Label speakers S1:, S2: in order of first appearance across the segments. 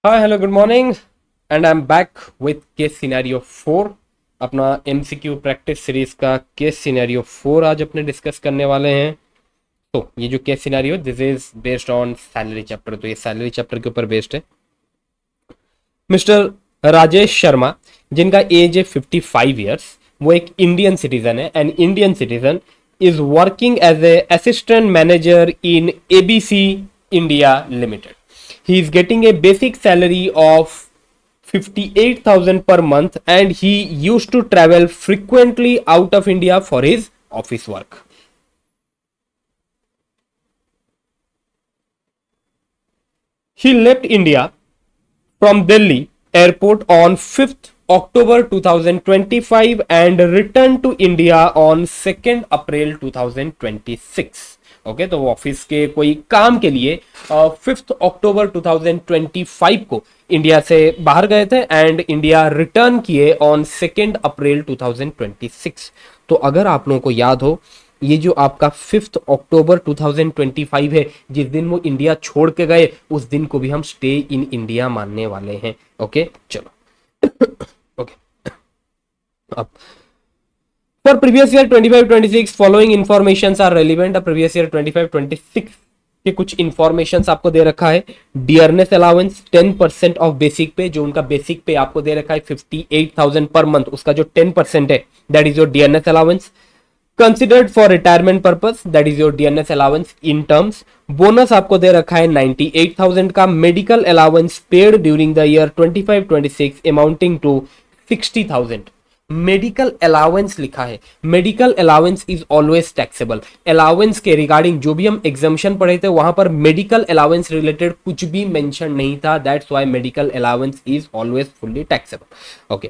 S1: Hi hello good morning and I am back with case scenario 4। अपना MCQ practice series का case scenario 4 आज अपने discuss करने वाले हैं। तो ये जो case scenario this is based on salary chapter, तो ये सैलरी चैप्टर के ऊपर बेस्ड है। मिस्टर राजेश शर्मा, जिनका एज है 55 ईयर्स, वो एक इंडियन सिटीजन है and Indian citizen is working as a assistant manager in ABC India limited. He is getting a basic salary of 58,000 per month and he used to travel frequently out of India for his office work. He left India from Delhi airport on 5th October 2025 and returned to India on 2nd April 2026. Okay तो office के कोई काम के लिए 5th अक्टूबर 2025 को India से बाहर गए थे एंड इंडिया रिटर्न किए ऑन 2nd अप्रैल 2026. तो अगर आप लोगों को याद हो, ये जो आपका 5th अक्टूबर 2025 है, जिस दिन वो इंडिया छोड़ के गए, उस दिन को भी हम स्टे इन इंडिया मानने वाले हैं. ओके चलो ओके अब For previous year 25-26 following informations are relevant. अब previous year 25-26 के कुछ informations आपको दे रखा है. डियरनेस अलाउंस 10% ऑफ बेसिक पे, जो उनका बेसिक पे आपको दे रखा है 58,000 पर मंथ, उसका जो 10% है that is your dearness allowance. Considered for retirement purpose, that is your dearness allowance in terms. Bonus आपको दे रखा है 98,000 का. Medical allowance paid during the year 25-26 amounting to 60,000. Medical allowance लिखा है. Medical allowance is always taxable. Allowance के regarding जो भी हम एग्जामिशन पढ़े थे वहां पर मेडिकल अलाउंस रिलेटेड कुछ भी मेंशन नहीं था. That's why medical allowance is always fully taxable. Okay.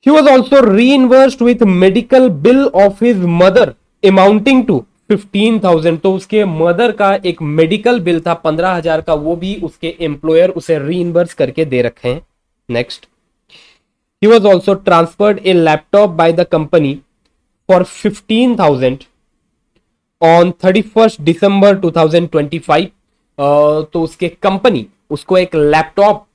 S1: He was also reimbursed with medical bill of his mother amounting to 15,000. तो उसके मदर का एक मेडिकल बिल था 15,000 का, वो भी उसके एम्प्लॉयर उसे रीइंबर्स करके दे रखे हैं. Next. He was also transferred a laptop by the company for 15,000 on 31st December 2025. तो उसके कंपनी उसको एक लैपटॉप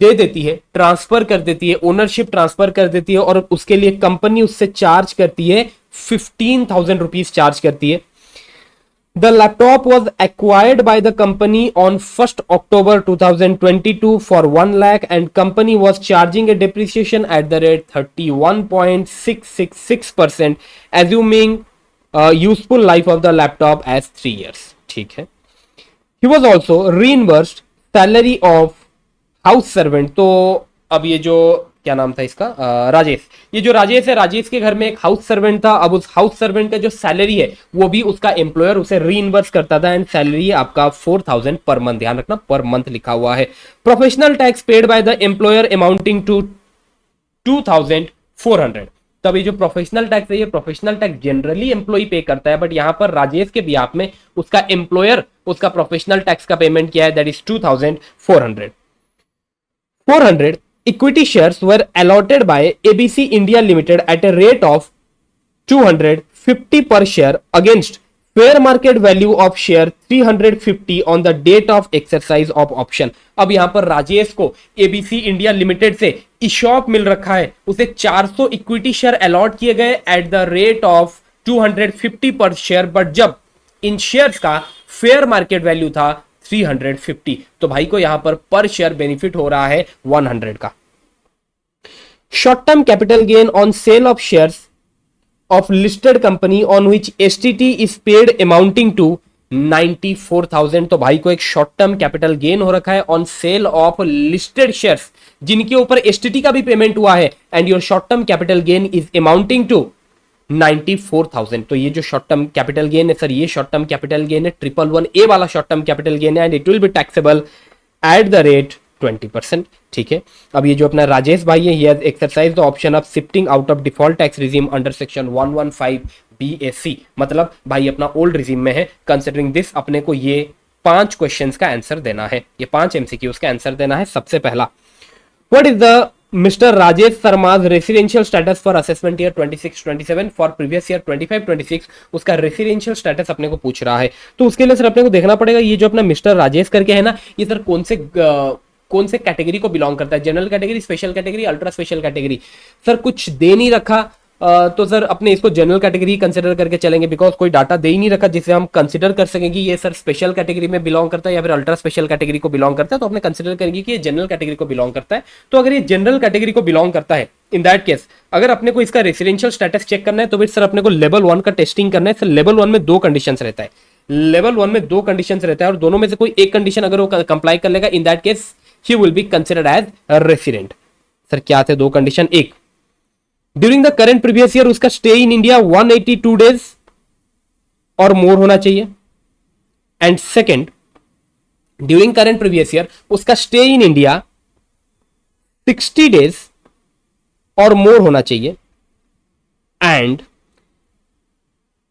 S1: दे देती है, ट्रांसफर कर देती है, ओनरशिप ट्रांसफर कर देती है और उसके लिए कंपनी उससे चार्ज करती है 15,000 रुपीज चार्ज करती है. The laptop was acquired by the company on 1st October 2022 for 1 lakh and company was charging a depreciation at the rate 31.666%, assuming useful life of the laptop as 3 years. ठीक है. He was also reimbursed salary of house servant. तो अब ये जो क्या नाम था इसका, राजेश, ये जो राजेश है, राजेश के घर में एक हाउस सर्वेंट था. अब उस हाउस सर्वेंट का जो सैलरी है वो भी उसका एम्प्लॉयर उसे रीइंबर्स करता था एंड सैलरी आपका 4,000 पर मंथ. ध्यान रखना पर मंथ लिखा हुआ है. Professional tax paid by the employer amounting to 2,400. तब ये जो प्रोफेशनल टैक्स है, ये प्रोफेशनल टैक्स जनरली एम्प्लॉय पे करता है, बट यहां पर राजेश के बिहाफ में उसका एम्प्लॉयर उसका प्रोफेशनल टैक्स का पेमेंट किया है, that is 2,400. 400 equity shares were allotted by ABC India Limited at a rate of 250 per share against fair market value of share 350 on the date of exercise of option. अब यहां पर राजेश को ABC India limited से Aesop मिल रखा है, उसे 400 equity share allot किए गए एट द रेट ऑफ 250 पर शेयर, बट जब इन शेयर्स का फेयर मार्केट वैल्यू था 350, तो भाई को यहां पर शेयर बेनिफिट हो रहा है 100 का. Short term capital gain on sale of shares of listed company on which STT is paid amounting to 94,000. तो भाई को एक शॉर्ट टर्म कैपिटल गेन हो रखा है on sale of listed shares जिनके ऊपर एसटीटी का भी पेमेंट हुआ है and your short term capital gain is amounting to 94,000. तो ये जो शॉर्ट टर्म कैपिटल गेन है सर, ये शॉर्ट टर्म कैपिटल गेन है 111A वाला शॉर्ट टर्म कैपिटल गेन है and it will be taxable at the rate 20%. ठीक है. अब ये जो अपना राजेश भाई है, he has exercise the option of shifting out of default tax regime under section 115 BAC. मतलब भाई अपना ओल्ड रिजीम में है. कंसिडरिंग दिस अपने को ये 5 क्वेश्चंस का आंसर देना है, ये 5 MCQs का आंसर देना है. सबसे पहला, what is the mister Rajesh Sharma's residential status for assessment year 26-27 for previous year 25-26, उसका रेसिडेंशियल स्टेटस अपने को पूछ रहा है। तो उसके लिए सर अपने को देखना पड़ेगा ये जो अपना मिस्टर राजेश करके है ना, ये सर कौन से कैटेगरी को बिलोंग करता है, general category, special category, ultra special category. Sir कुछ दे नहीं रखा, तो सर अपने इसको जनरल कैटेगरी कंसिडर करके चलेंगे, बिकॉज कोई डाटा दे ही नहीं रखा जिसे हम कंसिडर कर सकेंगे ये सर स्पेशल कैटेगरी में बिलोंग करता है या फिर अल्ट्रा स्पेशल कैटेगरी को बिलोंग करता है, तो अपने कंसिडर करेंगे कि ये जनरल कैटेगरी को बिलोंग करता है। तो अगर ये जनरल कैटेगरी को बिलोंग करता है, इन दैट केस अगर अपने को इसका रेसिडेंशियल स्टेटस चेक करना है तो फिर सर अपने को लेवल 1 का टेस्टिंग करना है। सर लेवल 1 में 2 कंडीशंस रहता है, लेवल 1 में 2 कंडीशंस रहता है और दोनों में से कोई एक कंडीशन अगर वो कंप्लाई कर लेगा, in that case he will be considered as resident. Sir क्या थे 2 कंडीशन? एक, during the current previous year उसका स्टे इन इंडिया 182 डेज और मोर होना चाहिए। And second, during current previous year उसका स्टे इन इंडिया 60 डेज और more होना चाहिए। एंड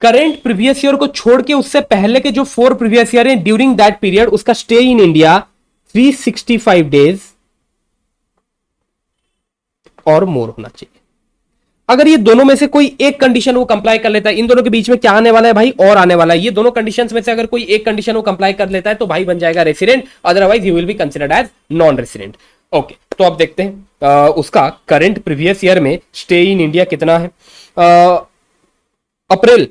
S1: करेंट प्रीवियस ईयर को छोड़ के उससे पहले के जो 4 प्रीवियस ईयर हैं, ड्यूरिंग दैट पीरियड उसका स्टे इन इंडिया 365 डेज और मोर होना चाहिए। अगर ये दोनों में से कोई एक कंडीशन वो कंप्लाई कर लेता है, इन दोनों के बीच में क्या आने वाला है भाई? और आने वाला है। ये दोनों कंडीशंस में से अगर कोई एक कंडीशन वो कंप्लाई कर लेता है तो भाई बन जाएगा resident, otherwise he will be considered as non resident. Okay, तो अब देखते हैं उसका करंट प्रीवियस ईयर में स्टे इन इंडिया कितना है। अप्रैल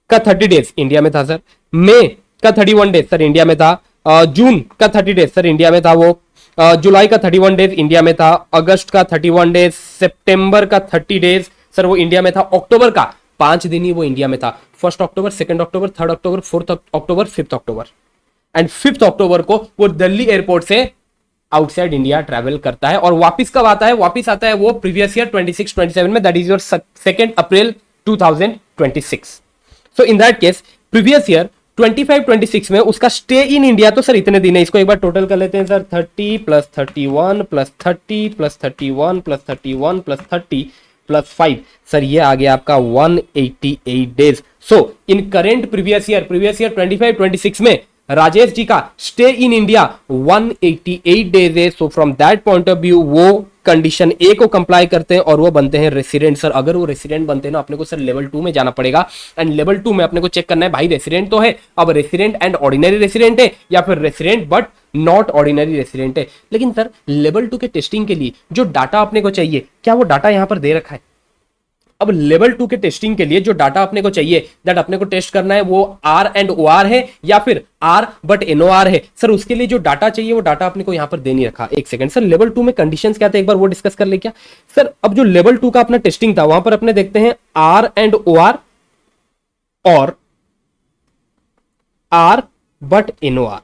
S1: का 30 डेज इंडिया में था सर, मई का 31 डेज सर इंडिया में था, जून का 30 डेज सर इंडिया में था वो, जुलाई का 31 डेज इंडिया में था, अगस्त का 31 डेज, सितंबर का 30 डेज सर वो इंडिया में था, अक्टूबर का 5 दिन ही वो इंडिया में था, 1 अक्टूबर, 2 अक्टूबर, 3 अक्टूबर, 4 अक्टूबर, 5 अक्टूबर। एंड 5 अक्टूबर को वो दिल्ली एयरपोर्ट से आउटसाइड इंडिया ट्रैवल करता है और वापस कब आता है? वापस आता है वो प्रीवियस ईयर 26-27 में, that is your 2 April 2026। So in that case previous year 25-26 में उसका स्टे इन इंडिया तो सर इतने दिन है, इसको एक बार टोटल कर लेते हैं सर, 30 + 31 + 30 + 31 + 31 + 30 + 5 सर ये आ गया आपका 188 डेज। सो इन करेंट प्रीवियस ईयर 25-26 में राजेश जी का स्टे इन इंडिया 188 डेज है। So from that point of view वो कंडीशन ए को कंप्लाई करते हैं और वो बनते हैं रेसिडेंट। सर अगर वो रेसिडेंट बनते हैं ना, अपने को सर लेवल 2 में जाना पड़ेगा एंड लेवल 2 में अपने को चेक करना है भाई रेसिडेंट तो है, अब रेसिडेंट एंड ऑर्डिनरी रेसिडेंट है या फिर resident but not ordinary resident है। लेकिन सर लेवल 2 के टेस्टिंग के लिए जो डाटा अपने को चाहिए, क्या वो डाटा यहां पर दे रखा है? अब लेवल 2 के टेस्टिंग के लिए जो डाटा अपने को चाहिए, दैट अपने को टेस्ट करना है वो आर एंड ओ आर है या फिर आर बट एनओ आर है। सर उसके लिए जो डाटा चाहिए वो डाटा अपने को यहां पर दे नहीं रखा। एक सेकंड सर, लेवल 2 में कंडीशंस क्या थे एक बार वो डिस्कस कर ले क्या सर? अब जो लेवल 2 का अपना टेस्टिंग था वहां पर अपने देखते हैं आर एंड ओ आर और आर बट एनओ आर।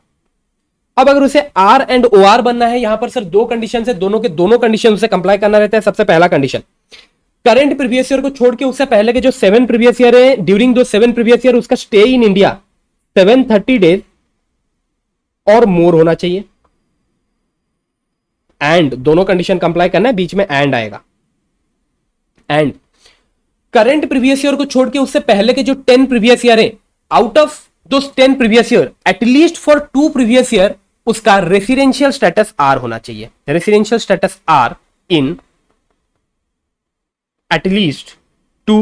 S1: अब अगर उसे आर एंड ओ आर बनना है, यहां पर सर 2 कंडीशन है, दोनों के दोनों कंडीशन उसे कंप्लाई करना रहता है। सबसे पहला कंडीशन, करंट प्रीवियस ईयर को छोड़ के उससे पहले के जो 7 प्रीवियस ईयर है, ड्यूरिंग दो 7 प्रीवियस ईयर उसका स्टे इन इंडिया 730 डेज और मोर होना चाहिए। एंड दोनों कंडीशन कंप्लाई करना है, बीच में एंड आएगा। एंड करंट प्रीवियस ईयर को छोड़ के उससे पहले के जो 10 प्रीवियस ईयर है, out of those 10 previous year at least for 2 previous year उसका रेसिडेंशियल स्टेटस आर होना चाहिए। Residential status R in at least 2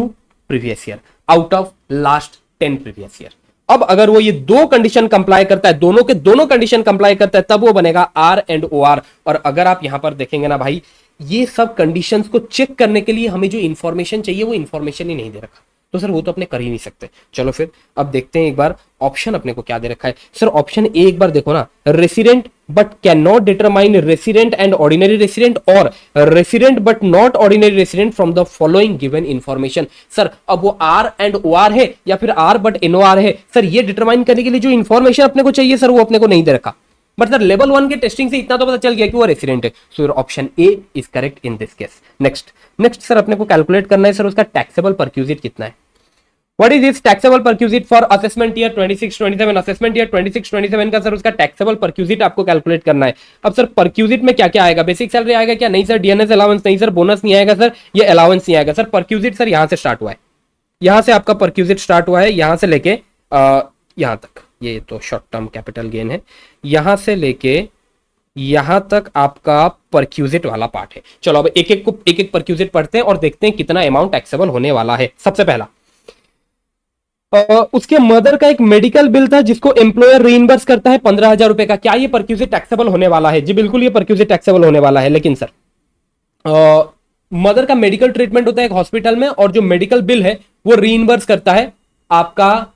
S1: previous year out of last 10 previous year। अब अगर वो ये 2 कंडीशन कंप्लाई करता है, दोनों के दोनों कंडीशन कंप्लाई करता है, तब वो बनेगा आर एंड ओ आर। और अगर आप यहां पर देखेंगे ना भाई, ये सब कंडीशंस को चेक करने के लिए हमें जो इंफॉर्मेशन चाहिए वो इंफॉर्मेशन ही नहीं दे रखा, तो सर वो तो अपने कर ही नहीं सकते। चलो फिर अब देखते हैं एक बार ऑप्शन अपने को क्या दे रखा है। सर ऑप्शन ए एक बार देखो ना, resident but can not determine resident and ordinary resident और resident but not ordinary resident from the following given information. Sir अब वो आर एंड ओ आर है या फिर आर बट एनओ आर है, सर ये डिटरमाइन करने के लिए जो इंफॉर्मेशन अपने को चाहिए सर वो अपने को नहीं दे रखा। बट सर लेवल 1 के टेस्टिंग से इतना तो पता चल गया कि वो रेसिडेंट है। So your option A is correct in this case. Next sir अपने को कैलकुलेट करना है सर उसका टैक्सेबल परक्यूजिट कितना है। What is this taxable perquisite for assessment year 26-27? Assessment year 26-27 का सर उसका टैक्सेबल परक्यूजिट आपको कैलकुलेट करना है। अब सर परक्यूजिट में क्या क्या आएगा? बेसिक सैलरी आएगा क्या? नहीं सर। डीएनएस अलाउंस नहीं सर। बोनस नहीं आएगा सर। ये अलाउंस नहीं आएगा सर। परक्यूजिट सर यहां से स्टार्ट हुआ है, यहां से आपका परक्यूजिट स्टार्ट हुआ है, यहां से लेके यहां तक। ये तो शॉर्ट टर्म कैपिटल गेन है, यहां से लेके यहां तक आपका परक्यूजिट वाला पार्ट है। चलो अब एक एक परक्यूजिट पढ़ते हैं और देखते हैं कितना अमाउंट टैक्सेबल होने वाला है। सबसे पहला उसके मदर का एक मेडिकल बिल था जिसको एम्प्लॉयर रीइंबर्स करता है 15,000 रुपए का। क्या ये परक्यूजिट टैक्सेबल होने वाला है? जी बिल्कुल, ये परक्यूजिट टैक्सेबल होने वाला है। लेकिन सर मदर का मेडिकल ट्रीटमेंट होता है एक हॉस्पिटल में और जो मेडिकल बिल है वो रीइंबर्स करता है आपका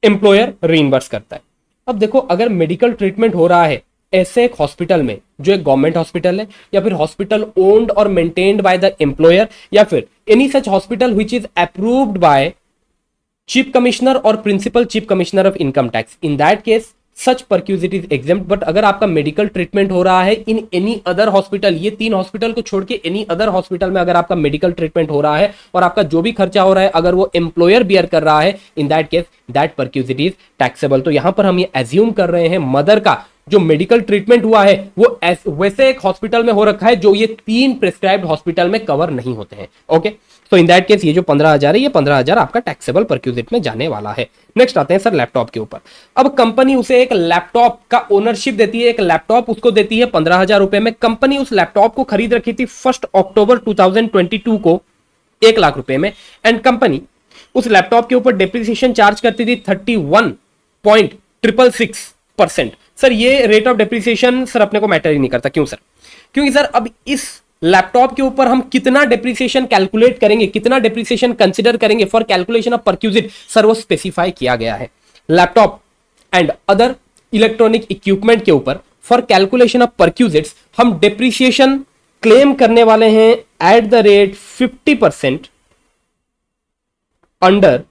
S1: एम्प्लॉयर, रीइंबर्स करता है। अब देखो, अगर मेडिकल ट्रीटमेंट हो रहा है ऐसे एक हॉस्पिटल में जो एक गवर्नमेंट हॉस्पिटल है, या फिर हॉस्पिटल ओन्ड और मेंटेन्ड बाय द एम्प्लॉयर, या फिर any such hospital which is approved by chief commissioner और principal chief commissioner of income tax, in that case such perquisite is exempt. But अगर आपका medical treatment हो रहा है in any other hospital, ये 3 hospital को छोड़ के एनी अदर हॉस्पिटल में अगर आपका मेडिकल ट्रीटमेंट हो रहा है और आपका जो भी खर्चा हो रहा है अगर वो एम्प्लॉयर बियर कर रहा है, in that case that perquisite is taxable. तो यहां पर हम ये एज्यूम कर रहे हैं मदर का जो मेडिकल ट्रीटमेंट हुआ है वो वैसे एक हॉस्पिटल में हो रखा है जो ये 3 प्रिस्क्राइब्ड हॉस्पिटल में कवर नहीं होते हैं। ओके, तो इन दैट केस ये जो 15,000 है, ये 15,000 आपका टैक्सेबल परक्यूजिट में जाने वाला है। नेक्स्ट आते हैं सर लैपटॉप के ऊपर। अब कंपनी उसे एक लैपटॉप का ओनरशिप देती है, एक लैपटॉप उसको देती है 15,000 रुपए में। कंपनी उस लैपटॉप को खरीद रखी थी 1 अक्टूबर 2022 को 1 लाख रुपए में, एंड कंपनी उस लैपटॉप के ऊपर डेप्रिसिएशन चार्ज करती थी 31.666%। सर ये रेट ऑफ डेप्रिसिएशन सर अपने को मैटर ही नहीं करता। क्यों सर? क्योंकि सर अब इस लैपटॉप के ऊपर हम कितना डेप्रिसिएशन कैलकुलेट करेंगे, कितना डेप्रिसिएशन कंसीडर करेंगे for calculation of perquisite, sir वो स्पेसिफाई किया गया है। Laptop and other electronic equipment के ऊपर फॉर कैलकुलेशन ऑफ परक्यूजिट्स हम डेप्रिसिएशन क्लेम करने वाले हैं eight the rate 50% under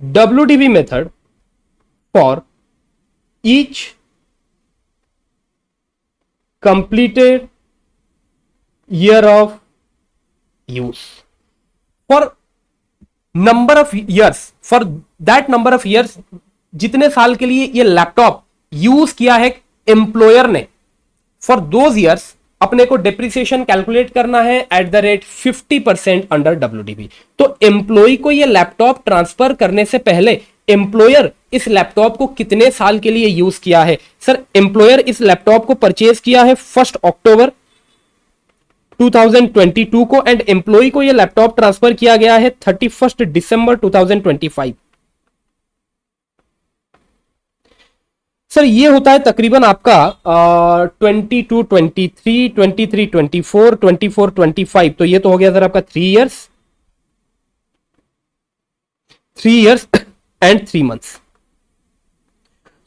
S1: WDV method for each completed year of use. For number of years, for that number of years, जितने साल के लिए ये लैपटॉप यूज किया है एम्प्लॉयर ने, फॉर दोज ईयर्स अपने को डेप्रिसिएशन कैलकुलेट करना है eight the rate 50% under WDV। तो एम्प्लॉय को ये लैपटॉप ट्रांसफर करने से पहले एम्प्लॉयर इस लैपटॉप को कितने साल के लिए यूज किया है? सर एम्प्लॉयर इस लैपटॉप को परचेज किया है 1 अक्टूबर 2022 को, एंड एम्प्लॉय को यह लैपटॉप ट्रांसफर किया गया है 31 दिसंबर 2025। सर ये होता है तकरीबन आपका 22, 23, 23, 24, 24, 25। तो ये तो हो गया सर आपका 3 इयर्स एंड 3 मंथ्स।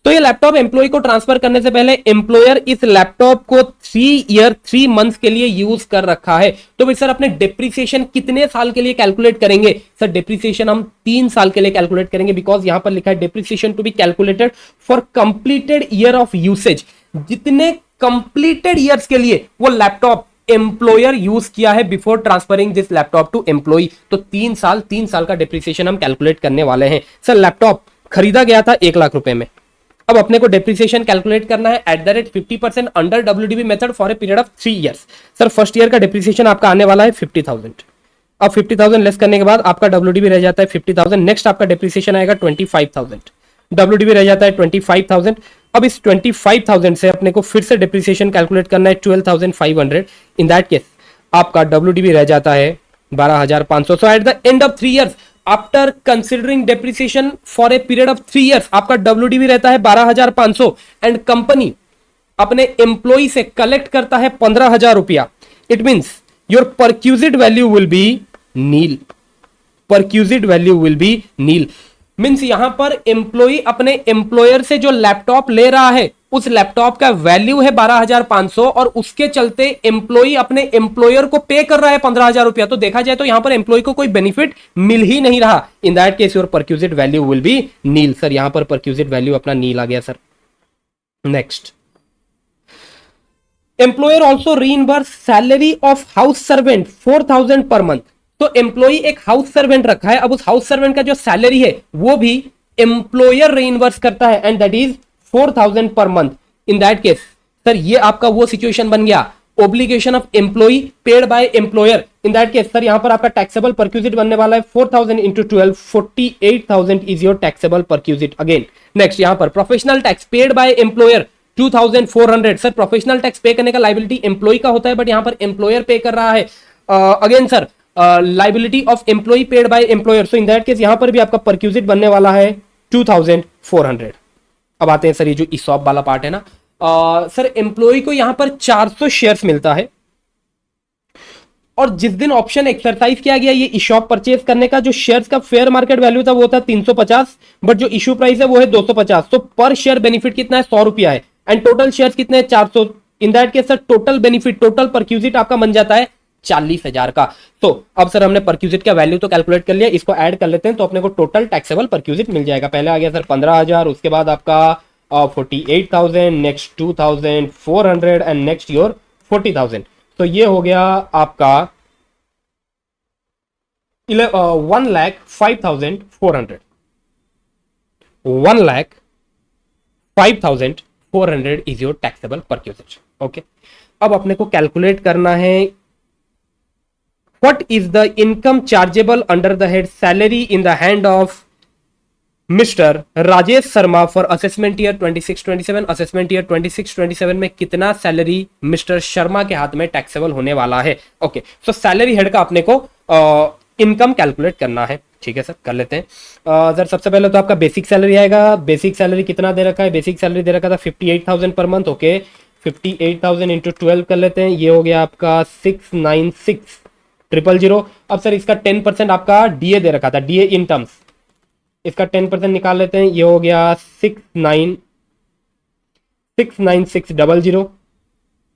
S1: तो ये लैपटॉप एम्प्लॉय को ट्रांसफर करने से पहले एम्प्लॉयर इस लैपटॉप को 3 ईयर 3 मंथ्स के लिए यूज कर रखा है। तो भाई सर अपने डेप्रिसिएशन कितने साल के लिए कैलकुलेट करेंगे? सर डेप्रिसिएशन हम 3 साल के लिए कैलकुलेट करेंगे, बिकॉज यहां पर लिखा है depreciation to be calculated for completed year of usage. जितने कंप्लीटेड ईयर्स के लिए वो लैपटॉप एम्प्लॉयर यूज किया है before transferring this laptop to employ, तो 3 साल का डेप्रिसिएशन हम कैलकुलेट करने वाले हैं। सर लैपटॉप खरीदा गया था 1 लाख रुपए में, अब अपने को डेप्रिसिएशन कैलकुलेट करना है eight the rate 50% under WDV method for a period of 3 years. Sir first year का डेप्रिसिएशन आपका आने वाला है 50,000। अब 50,000 लेस करने के बाद आपका WDV रह जाता है 50,000। नेक्स्ट आपका डेप्रिसिएशन आएगा 25,000, WDV रह जाता है 25,000। अब इस 25,000 से अपने को फिर से डेप्रिसिएशन कैलकुलेट करना है 12,500। इन दैट केस आपका WDV रह जाता है 12,500। So at the end of 3 years after considering depreciation for a period of 3 years आपका WDV रहता है 12,500, एंड कंपनी अपने एम्प्लॉय से कलेक्ट करता है 15,000 रुपया। It means your perquisite value will be nil. Perquisite value will be nil means यहां पर एम्प्लॉय अपने एम्प्लॉयर से जो लैपटॉप ले रहा है उस लैपटॉप का वैल्यू है 12,500 और उसके चलते एम्प्लॉय अपने एम्प्लॉयर को पे कर रहा है 15,000 रुपया। तो देखा जाए तो यहां पर एम्प्लॉय को कोई बेनिफिट मिल ही नहीं रहा। In that case your perquisite value will be nil. Sir यहां पर परक्यूजिट वैल्यू अपना नील आ गया sir. Next, employer also reimburse salary of house servant 4,000 per month. तो एम्प्लॉय एक हाउस सर्वेंट रखा है, अब उस हाउस सर्वेंट का जो सैलरी है वो भी एम्प्लॉयर रीइंबर्स करता है and that is 4,000 per month. In that case sir ये आपका वो सिचुएशन बन गया obligation of employ paid by employer. In that case sir यहां पर आपका टैक्सेबल परक्यूजिट बनने वाला है 4,000 into 12, 48,000 is your taxable perquisite again. Next यहां पर professional tax paid by employer 2400। Sir professional tax pay करने का लाइबिलिटी एम्प्लॉय का होता है, बट यहां पर एम्प्लॉयर पे कर रहा है। Again sir liability of employ paid by employer, so in that case यहां पर भी आपका परक्यूजिट बनने वाला है 2400। अब आते हैं सर ये जो ईसॉप वाला पार्ट है ना, सर एम्प्लॉय को यहां पर 400 शेयर्स मिलता है, और जिस दिन ऑप्शन एक्सरसाइज किया गया ये ईशॉप परचेज करने का, जो शेयर्स का फेयर मार्केट वैल्यू था वो था 350, बट जो इशू प्राइस है वो है 250। तो पर शेयर बेनिफिट कितना है, 100 रुपया है, एंड टोटल शेयर्स कितने हैं, 400। इन that case sir total benefit, total perquisite आपका बन जाता है 40,000 का। तो अब सर हमने परक्यूजिट का वैल्यू तो कैलकुलेट कर लिया, इसको ऐड कर लेते हैं तो अपने को टोटल टैक्सेबल परक्यूजिट मिल जाएगा। पहले आ गया सर 15,000, उसके बाद आपका 48,000, नेक्स्ट 2,400 एंड नेक्स्ट योर 40,000। तो ये हो गया आपका 1,05,400। 1,05,400 is your taxable perquisite. Okay, अब अपने को कैलकुलेट करना है what is the income chargeable under the head salary in the hand of mister Rajesh Sharma for assessment year 26-27। Assessment year 26-27 में कितना सैलरी मिस्टर शर्मा के हाथ में टैक्सेबल होने वाला है। ओके, सो सैलरी हेड का अपने को इनकम कैलकुलेट करना है। ठीक है सर, कर लेते हैं। सर सबसे पहले तो आपका बेसिक सैलरी आएगा। बेसिक सैलरी कितना दे रखा है, बेसिक सैलरी दे रखा था 58,000 पर मंथ। ओके, 58,000 इंटू 12 कर लेते हैं, ये हो गया आपका 696,000। अब सर इसका 10% आपका डीए दे रखा था, डीए इन टर्म्स, इसका 10% निकाल लेते हैं, ये हो गया 696,000।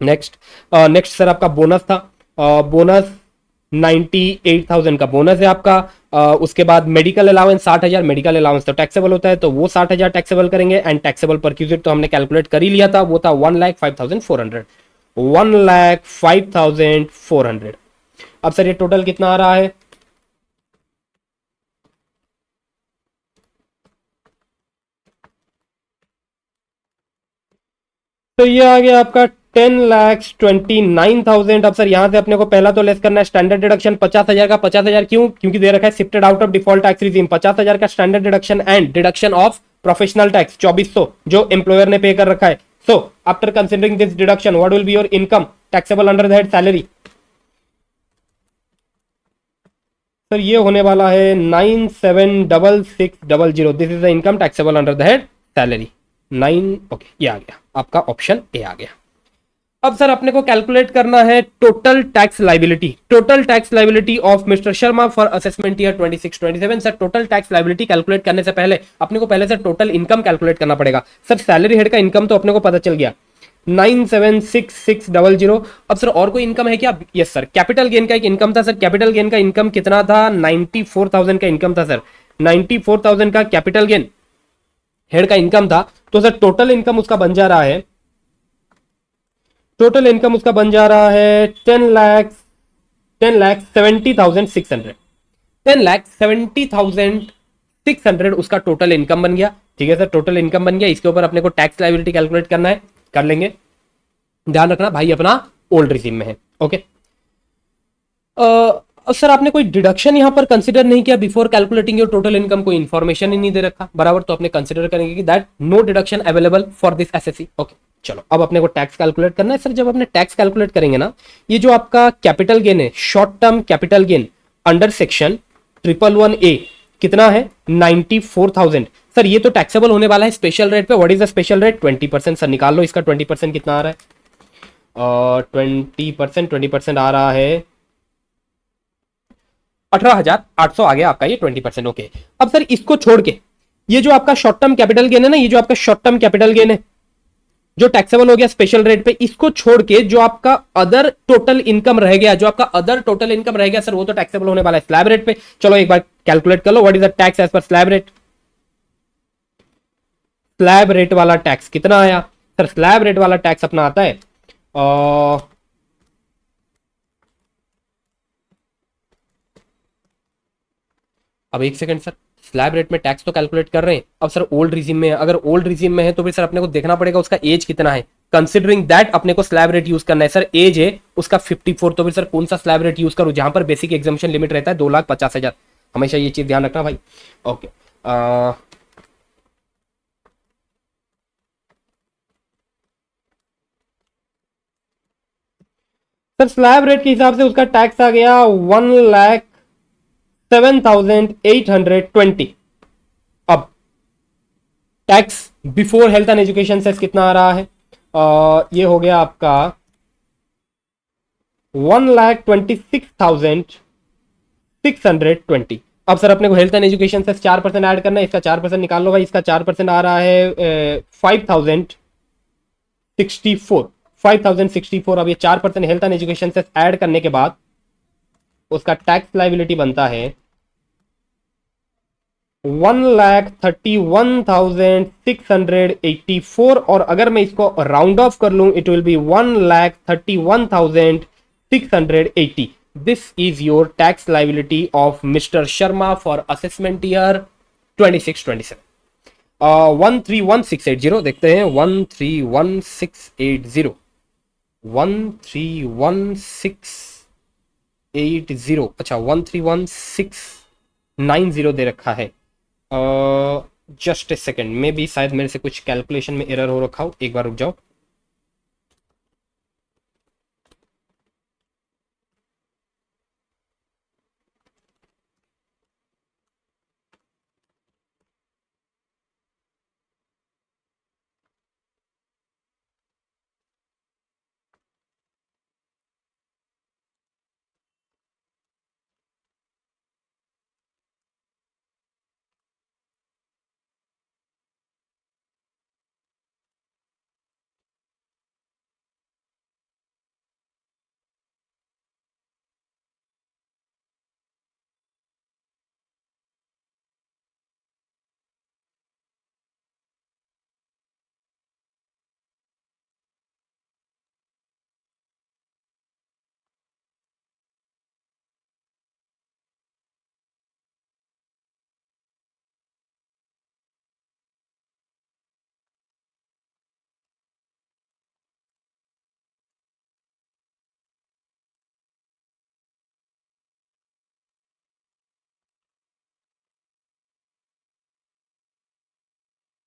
S1: नेक्स्ट नेक्स्ट सर आपका बोनस था, बोनस 98,000 का बोनस है आपका। उसके बाद मेडिकल अलाउंस 60,000, मेडिकल अलाउंस तो टैक्सेबल होता है तो वो 60,000 टैक्सेबल करेंगे। एंड टैक्सेबल परक्यूजिट तो हमने कैलकुलेट कर ही लिया था, वो था 1,05,400। 1,05,400। अब सर ये टोटल कितना आ रहा है, तो ये आ गया आपका 10,29,000। अब सर यहां से अपने को पहला तो लेस करना है स्टैंडर्ड डिडक्शन 50,000 का। 50,000 क्यों, क्योंकि दे रखा है shifted out of default tax regime. 50,000 का standard deduction and deduction of professional tax 2400 जो एम्प्लॉयर ने पे कर रखा है। So after considering this deduction what will be your income taxable under the head salary. Sir ये होने वाला है 976600। This is the income taxable under the head salary 9। Okay, ये आ गया आपका ऑप्शन ए आ गया। अब सर अपने को कैलकुलेट करना है total tax liability. Total tax liability of mister Sharma for assessment year 26-27। Sir total tax liability calculate करने से पहले अपने को पहले से टोटल इनकम कैलकुलेट करना पड़ेगा। सर सैलरी हेड का इनकम तो अपने को पता चल गया 976600। अब सर और कोई इनकम है क्या, यस सर कैपिटल गेन का एक इनकम था। सर कैपिटल गेन का इनकम कितना था, 94,000 का इनकम था। सर 94,000 का कैपिटल गेन हेड का इनकम था। तो सर टोटल इनकम उसका बन जा रहा है, टोटल इनकम उसका बन जा रहा है 10,70,600। 10,70,600 उसका टोटल इनकम बन गया। ठीक है सर, टोटल इनकम बन गया। इसके ऊपर अपने को टैक्स लायबिलिटी कैलकुलेट करना है, कर लेंगे। ध्यान रखना भाई अपना ओल्ड रिजीम में है। ओके, सर आपने कोई डिडक्शन यहां पर कंसिडर नहीं किया before calculating your total income, कोई इंफॉर्मेशन ही नहीं दे रखा बराबर, तो अपने कंसिडर करेंगे कि that no deduction available for this SSC. Okay, चलो अब अपने को टैक्स कैलकुलेट करना है। सर जब अपने टैक्स कैलकुलेट करेंगे ना, ये जो आपका कैपिटल गेन है, short term capital gain under section 111A कितना है 94,000। सर ये तो टैक्सेबल होने वाला है स्पेशल रेट पे। What is the special rate, 20%। Sir निकाल लो इसका 20% कितना आ रहा है, 20% आ रहा है 18,800 आ गया आपका ये 20%। ओके, अब सर इसको छोड़ के ये जो आपका शॉर्ट टर्म कैपिटल गेन है ना, ये जो आपका शॉर्ट टर्म कैपिटल गेन है जो टैक्सेबल हो गया स्पेशल रेट पे, इसको छोड़ के जो आपका अदर टोटल इनकम रह गया, जो आपका अदर टोटल इनकम रह गया सर, वो तो टैक्सेबल होने वाला है स्लैब रेट पे। चलो एक बार कैलकुलेट कर लो, what is the tax as per slab rate. Slab rate वाला टैक्स कितना आया सर, स्लैब रेट वाला टैक्स अपना आता है अब एक सेकंड सर, स्लैब रेट में टैक्स तो कैलकुलेट कर रहे हैं। अब सर ओल्ड रिजीम में है, अगर ओल्ड रिजीम में है तो फिर सर अपने को देखना पड़ेगा उसका एज कितना है। कंसिडरिंग दैट अपने को स्लैब रेट यूज करना है। सर एज है उसका 54, तो फिर सर कौन सा स्लैब रेट यूज करूं जहां पर बेसिक एग्जामिशन लिमिट रहता है 2,50,000। हमेशा ये चीज ध्यान रखना भाई। ओके, सर स्लैब रेट के हिसाब से उसका टैक्स आ गया 1,07,820। अब tax before health and education cess कितना आ रहा है? ये हो गया आपका 1,26,620। अब सर अपने को हेल्थ एंड एजुकेशन से 4% ऐड करना है, इसका 4% निकाल लो भाई। इसका 4% आ रहा है 5,064। 5,064। अब ये 4% हेल्थ एंड एजुकेशन से ऐड करने के बाद उसका टैक्स लाइबिलिटी बनता है 1,31,684। और अगर मैं इसको राउंड ऑफ कर लूं, it will B 1,31,680। This is your tax liability of mister Sharma for assessment year 26-27। 131,680 देखते हैं। 131,680। 131,680। अच्छा 131,690 दे रखा है। Just a second, may be शायद मेरे से कुछ कैलकुलेशन में एरर हो रखा हो, एक बार रुक जाओ।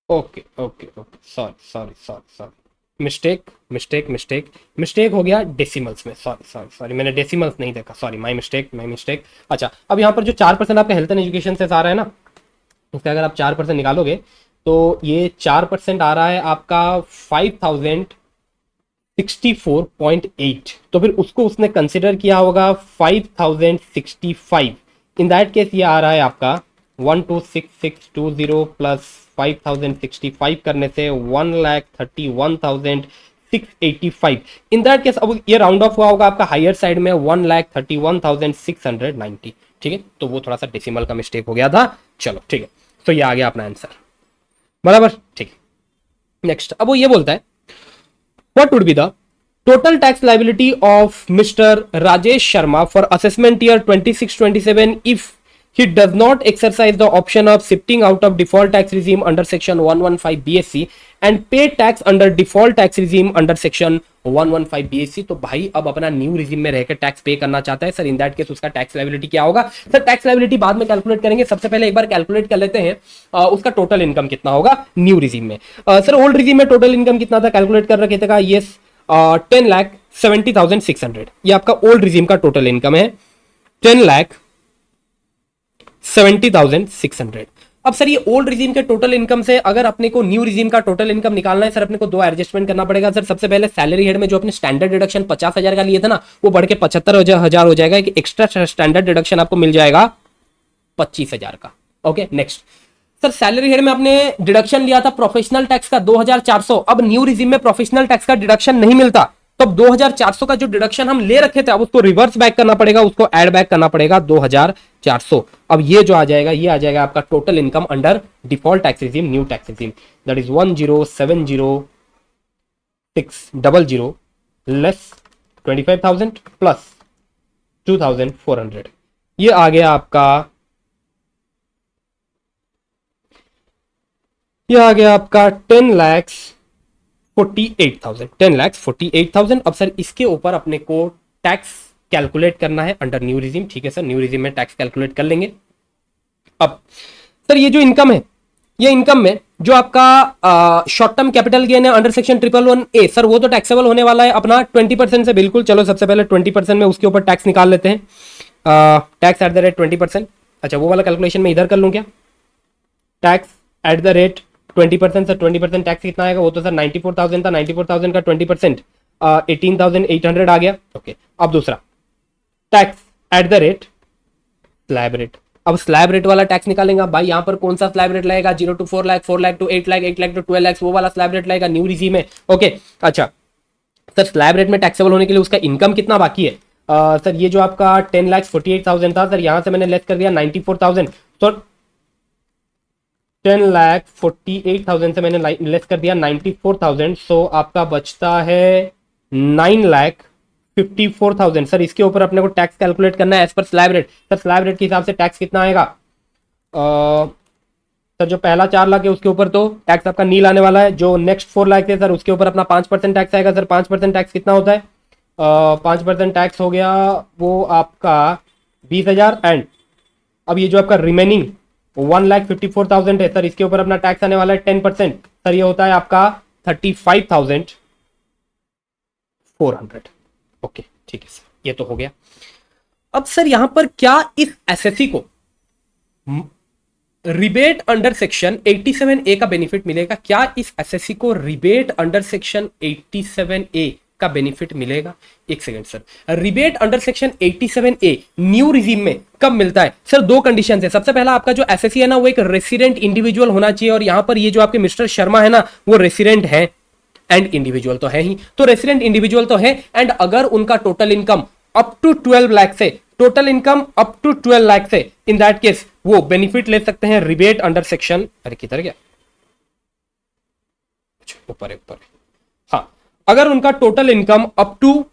S1: Okay okay okay, sorry sorry sorry sorry, mistake mistake mistake mistake हो गया डेसिमल्स में। सॉरी सॉरी सॉरी, मैंने डेसिमल्स नहीं देखा, sorry, my mistake my mistake. अच्छा अब यहाँ पर जो 4% आपका हेल्थ एंड एजुकेशन से आ रहा है ना, उसका अगर आप 4% निकालोगे तो ये 4% आ रहा है आपका 5,064.8। तो फिर उसको उसने कंसिडर किया होगा 5,065। इन दैट केस ये आ रहा है आपका 1,26620 प्लस 5,065 करने से 1,31,685। इन दैट केस अब ये राउंड ऑफ हुआ होगा आपका हायर साइड में 1,31,690। ठीक है, तो वो थोड़ा सा डेसिमल का मिस्टेक हो गया था। चलो ठीक है, तो ये आ गया अपना आंसर बराबर। ठीक है, नेक्स्ट अब वो ये बोलता है what would be the total tax liability of Mr. Rajesh Sharma for assessment year 26-27 if he does not exercise the option of shifting out of default tax regime under section 115 BSc and pay tax under default tax regime under section 115 BSc। तो भाई अब अपना new regime में रहकर tax पे करना चाहता है सर, इन दैट केस उसका टैक्स लाइबिलिटी क्या होगा? सर टैक्स लाइबिलिटी बाद में कैलकुलेट करेंगे, सबसे पहले एक बार कैलकुलेट कर लेते हैं उसका टोटल इनकम कितना होगा न्यू रिजीम में। सर ओल्ड रिजीम में टोटल इनकम कितना था, कैलकुलेट कर रखे थे का? यस 10,70,600। ये आपका ओल्ड रिजीम का टोटल इनकम है 10,70,600। अब सर ये ओल्ड रिजीम के टोटल इनकम से अगर अपने को न्यू रिजीम का टोटल इनकम निकालना है सर, अपने को दो एडजस्टमेंट करना पड़ेगा सर। सबसे पहले सैलरी हेड में जो अपने स्टैंडर्ड डिडक्शन 50,000 का लिए था ना, वो बढ़ के 75,000 हो जाएगा। कि एक्स्ट्रा स्टैंडर्ड डिडक्शन आपको मिल जाएगा 25,000 का। Okay next sir, salary head में आपने डिडक्शन लिया था प्रोफेशनल टैक्स का 2,400। अब न्यू रिजीम में प्रोफेशनल टैक्स का डिडक्शन नहीं मिलता, तो अब 2,400 का जो डिडक्शन हम ले रखे थे अब उसको रिवर्स बैक करना पड़ेगा, उसको ऐड बैक करना पड़ेगा 2,400। अब ये जो आ जाएगा ये आ जाएगा आपका total income under default tax regime, new tax regime, that is 1,07,0600 less 25,000 plus 2,400। ये आ गया आपका, ये आ गया आपका 10,48,000। 10,48,000। अब सर इसके ऊपर अपने को टैक्स कैलकुलेट करना है अंडर न्यू रिजीम। ठीक है सर, न्यू रिजीम में टैक्स कैलकुलेट कर लेंगे। अब सर ये जो इनकम है, ये इनकम में जो आपका शॉर्ट टर्म कैपिटल गेन है अंडर सेक्शन 111A, सर वो तो टैक्सेबल होने वाला है अपना 20% से। बिल्कुल, चलो सबसे पहले 20% में उसके ऊपर टैक्स निकाल लेते हैं। Tax at the rate 20%। अच्छा, वो वाला कैलकुलेशन मैं इधर कर लूँ क्या? Tax at the rate 20%, sir 20% tax कितना आएगा? वो तो सर 94,000 था, 94,000 का 20% 18,800 आ गया। ओके, अब दूसरा tax at the rate slab rate. अब स्लैब रेट वाला टैक्स निकालेंगे भाई। यहां पर कौन सा स्लैब रेट लगेगा? 0 to 4 lakh, 4 lakh to 8 lakh, 8 lakh to 12 lakh, वो वाला स्लैब रेट लगेगा न्यू रिजीम में। ओके, अच्छा सर स्लैब रेट में टैक्सेबल होने के लिए उसका इनकम कितना बाकी है? सर ये जो आपका 10,48,000 था, सर यहां से मैंने लेस कर दिया 94,000, तो 10,48,000 से मैंने लेस कर दिया 94,000, सो आपका बचता है 9,54,000। सर इसके ऊपर अपने को टैक्स कैलकुलेट करना है as per slab rate. Sir slab rate के हिसाब से टैक्स कितना आएगा? सर जो पहला 4 लाख है उसके ऊपर तो टैक्स आपका नील आने वाला है। जो नेक्स्ट 4 लाख है सर उसके ऊपर अपना 5% टैक्स आएगा। सर 5% टैक्स कितना होता है? 5% टैक्स हो गया वो आपका 20,000। एंड अब ये जो आपका रिमेनिंग 1,54,000 है, सर इसके ऊपर अपना टैक्स आने वाला है 10%। सर ये होता है आपका 35,400। ओके ठीक है सर, ये तो हो गया। अब सर यहां पर क्या इस एसएससी को रिबेट अंडर सेक्शन 87A का बेनिफिट मिलेगा? क्या इस एसएससी को रिबेट अंडर सेक्शन 87A का बेनिफिट मिलेगा? एक second sir, rebate under section 87A new regime में कब मिलता है? सर दो कंडीशन है। सबसे पहला आपका जो एसएससी है ना वो एक रेसिडेंट इंडिविजुअल होना चाहिए, और यहां पर ये जो आपके मिस्टर शर्मा है ना वो रेसिडेंट है एंड इंडिविजुअल तो है ही, तो रेसिडेंट इंडिविजुअल तो है। एंड अगर उनका total income up to 12 lakh से, total income up to 12 lakh से, इन दैट केस वो बेनिफिट ले सकते हैं रिबेट अंडर सेक्शन, अरे किधर गया, ऊपर है ऊपर है, हाँ, अगर उनका total income up to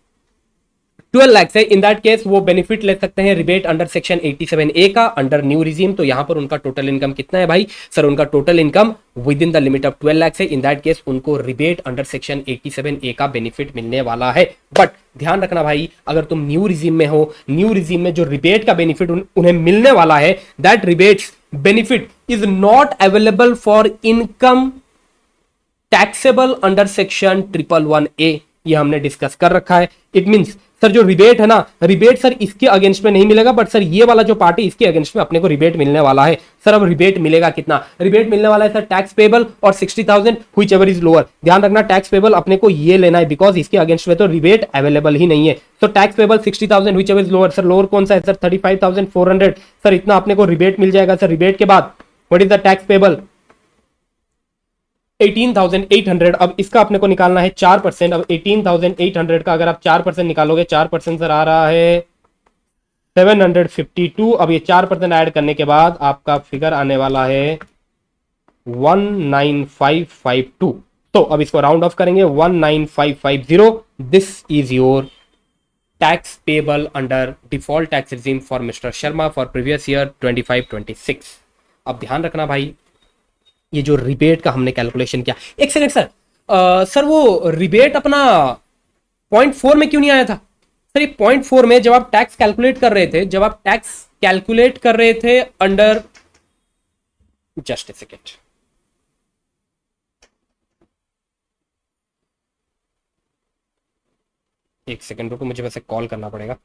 S1: 12 lakh है, इन दैट केस वो बेनिफिट ले सकते हैं रिबेट अंडर सेक्शन 87A का अंडर न्यू रिजीम। तो यहां पर उनका टोटल इनकम कितना है भाई? सर उनका total income with in the limit of 12 lakh है, इन दैट केस उनको रिबेट अंडर सेक्शन 87A का बेनिफिट मिलने वाला है। बट ध्यान रखना भाई, अगर तुम न्यू रिजीम में हो, न्यू रिजीम में जो रिबेट का बेनिफिट उन्हें मिलने वाला है, that rebates benefit is not available for income taxable under section 111A। ये हमने डिस्कस कर रखा है। इट मींस सर जो रिबेट है ना, रिबेट सर इसके अगेंस्ट में नहीं मिलेगा, बट सर ये वाला जो पार्टी इसके अगेंस्ट में अपने को रिबेट मिलने वाला है। सर अब रिबेट मिलेगा कितना? रिबेट मिलने वाला है सर टैक्स पेबल और 60,000 व्हिच एवर इज लोअर। ध्यान रखना टैक्स पेबल अपने को ये लेना है, बिकॉज इसके अगेंस्ट में तो रिबेट अवेलेबल ही नहीं है। तो tax payable 60,000 which ever is lower. Sir lower कौन सा है सर? 35,400। सर इतना अपने को रिबेट मिल जाएगा। सर रिबेट के बाद what is the tax payable? 18,800। अब इसका अपने को निकालना है 4%। अब 18,800 का अगर आप 4% निकालोगे, 4% सर आ रहा है 752। अब ये 4% ऐड करने के बाद आपका फिगर आने वाला है 19552। तो अब इसको राउंड ऑफ करेंगे 19550। This is your tax payable under default tax regime for mister Sharma for previous year 25-26। अब ध्यान रखना भाई, ये जो रिबेट का हमने कैलकुलेशन किया, एक सेकंड सर, सर वो रिबेट अपना 0.4 में क्यों नहीं आया था? सर ये 0.4 में जब आप टैक्स कैलकुलेट कर रहे थे, जब आप टैक्स कैलकुलेट कर रहे थे अंडर, जस्ट ए सेकेंड, एक सेकेंड रुको, मुझे वैसे कॉल करना पड़ेगा।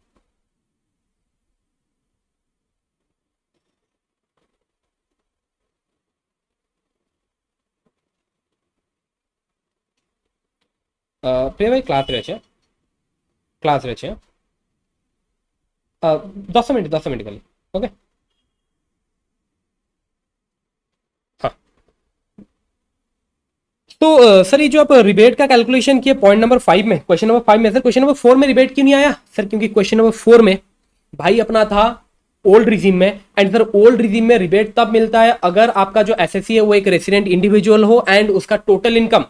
S1: प्रिय भाई क्लास रहे छे, क्लास रहे छे 10 मिनट खाली। ओके हाँ, तो सर ये जो आप रिबेट का कैलकुलेशन किए पॉइंट नंबर 5 में, क्वेश्चन नंबर 5 में, सर क्वेश्चन नंबर 4 में रिबेट क्यों नहीं आया? सर क्योंकि क्वेश्चन नंबर 4 में भाई अपना था ओल्ड रिजीम में। एंड सर ओल्ड रिजीम में रिबेट तब मिलता है अगर आपका जो एसएससी है वो एक रेसिडेंट इंडिविजुअल हो एंड उसका total income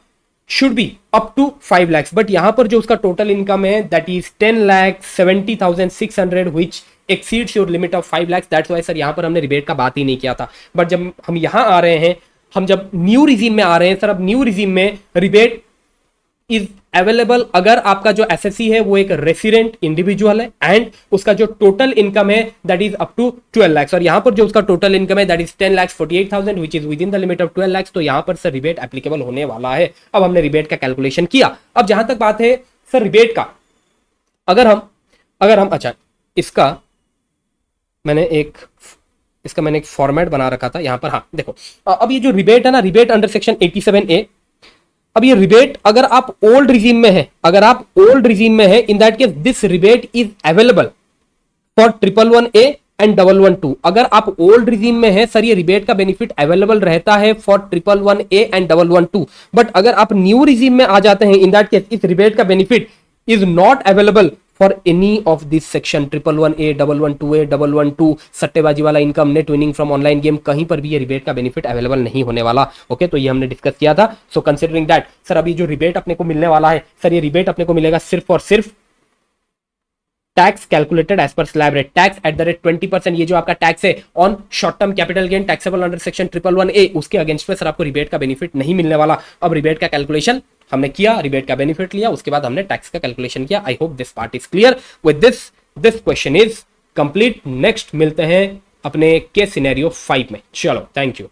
S1: should be up to 5 lakh. But यहां पर जो उसका टोटल इनकम है that is 10,70,600 which exceeds your limit of 5 lakh. That's why sir यहां पर हमने रिबेट का बात ही नहीं किया था। बट जब हम यहां आ रहे हैं, हम जब न्यू रिजीम में आ रहे हैं सर, अब न्यू रिजीम में रिबेट इज अवेलेबल अगर आपका जो एसएससी है वो एक रेसिडेंट इंडिविजुअल है एंड उसका जो टोटल इनकम है that is up to 12 lakh, और यहां पर जो उसका टोटल इनकम है that is 10,48,000 which is within the limit of 12 lakh, तो यहां पर सर रिबेट एप्लीकेबल होने वाला है। अब हमने रिबेट का कैलकुलेशन किया। अब जहां तक बात है सर रिबेट का, अगर हम अच्छा इसका मैंने एक फॉर्मेट बना रखा था यहां पर। हाँ देखो, अब ये जो रिबेट है ना, रिबेट अंडर सेक्शन 87A, अब ये रिबेट अगर आप ओल्ड रिजीम में है, in that case this rebate is available for 111A and 112। अगर आप ओल्ड रिजीम में है सर, ये रिबेट का बेनिफिट अवेलेबल रहता है फॉर 111A एंड 112। बट अगर आप न्यू रिजीम में आ जाते हैं, इन दैट केस इस रिबेट का benefit is not available for any of this section 111A, 112A, 112, सट्टेबाजी वाला income, net winning from online game, कहीं पर भी ये रिबेट का बेनिफिट अवेलेबल नहीं होने वाला। ओके, तो ये हमने डिस्कस किया था। सो कंसिडरिंग दैट सर, अभी जो रिबेट अपने को मिलने वाला है सर, ये रिबेट अपने को मिलेगा सिर्फ और सिर्फ tax calculated as per slab rate, tax at the rate 20%। ये जो आपका टैक्स है on short term capital gain taxable under section 111A, उसके अगेंस्ट में सर आपको रिबेट का बेनिफिट नहीं मिलने वाला। अब रिबेट का कैलकुलेशन हमने किया, रिबेट का बेनिफिट लिया, उसके बाद हमने टैक्स का कैलकुलेशन किया। I hope this part is clear. With this question is complete. Next मिलते हैं अपने केस सिनेरियो 5 में। चलो, थैंक यू।